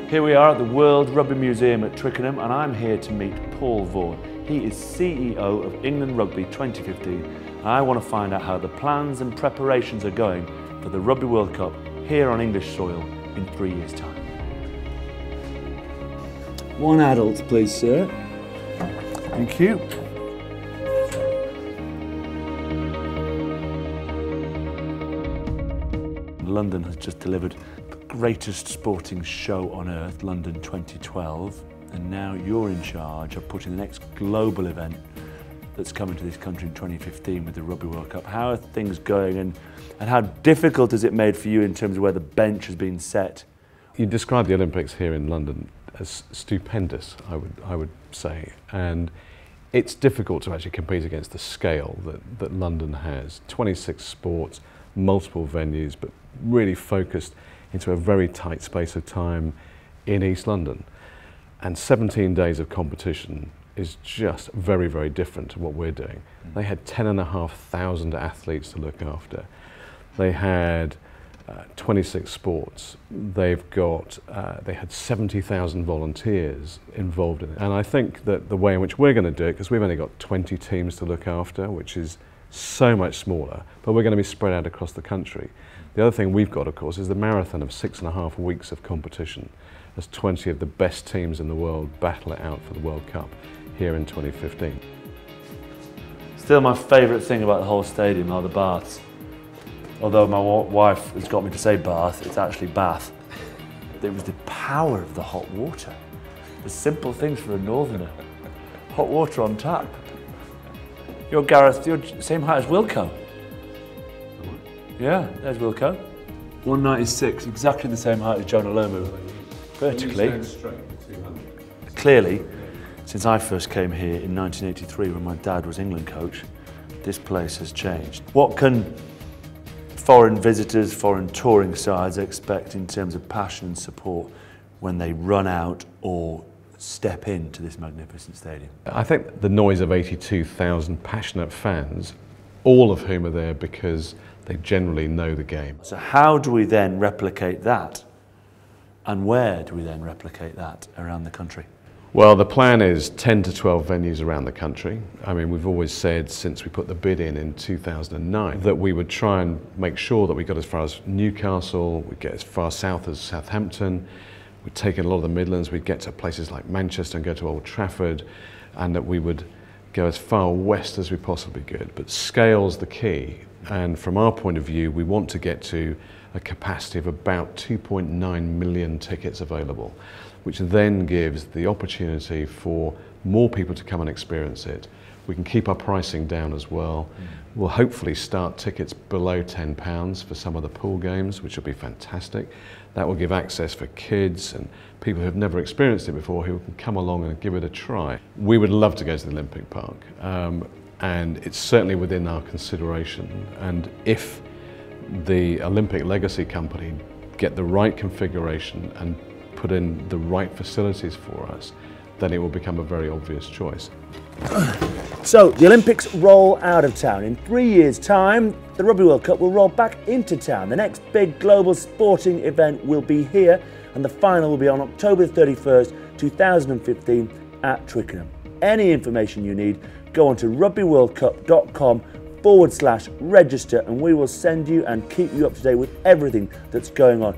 Here we are at the World Rugby Museum at Twickenham, and I'm here to meet Paul Vaughan. He is CEO of England Rugby 2015, and I want to find out how the plans and preparations are going for the Rugby World Cup here on English soil in 3 years' time. One adult, please, sir. Thank you. London has just delivered the greatest sporting show on earth, London 2012, and now you're in charge of putting the next global event that's coming to this country in 2015 with the Rugby World Cup. How are things going, and how difficult has it made for you in terms of where the bench has been set? You described the Olympics here in London as stupendous, I would say, and it's difficult to actually compete against the scale that London has. 26 sports, multiple venues, but really focused into a very tight space of time in East London. And 17 days of competition is just very, very different to what we're doing. They had 10,500 athletes to look after. They had 26 sports. They had 70,000 volunteers involved in it. And I think that the way in which we're going to do it, because we've only got 20 teams to look after, which is so much smaller, but we're going to be spread out across the country. The other thing we've got, of course, is the marathon of 6.5 weeks of competition as 20 of the best teams in the world battle it out for the World Cup here in 2015. Still, my favourite thing about the whole stadium are the baths. Although my wife has got me to say bath, it's actually bath. It was the power of the hot water. The simple things for a northerner. Hot water on tap. You're Gareth, you're the same height as Wilco. Yeah, there's Wilco. 196, exactly the same height as Jonah Lomu. Vertically. Clearly, since I first came here in 1983 when my dad was England coach, this place has changed. What can foreign visitors, foreign touring sides expect in terms of passion and support when they run out or step into this magnificent stadium? I think the noise of 82,000 passionate fans, all of whom are there because they generally know the game. So how do we then replicate that? And where do we then replicate that around the country? Well, the plan is 10 to 12 venues around the country. I mean, we've always said since we put the bid in 2009 that we would try and make sure that we got as far as Newcastle, we'd get as far south as Southampton, we'd take in a lot of the Midlands, we'd get to places like Manchester and go to Old Trafford, and that we would go as far west as we possibly could. But scale's the key, and from our point of view, we want to get to a capacity of about 2.9 million tickets available, which then gives the opportunity for more people to come and experience it. We can keep our pricing down as well. We'll hopefully start tickets below £10 for some of the pool games, which will be fantastic. That will give access for kids and people who've never experienced it before who can come along and give it a try. We would love to go to the Olympic Park, and it's certainly within our consideration. And if the Olympic Legacy Company get the right configuration and put in the right facilities for us, then it will become a very obvious choice. So, the Olympics roll out of town. In 3 years' time, the Rugby World Cup will roll back into town. The next big global sporting event will be here, and the final will be on October 31st, 2015 at Twickenham. Any information you need, go on to rugbyworldcup.com/register, and we will send you and keep you up to date with everything that's going on.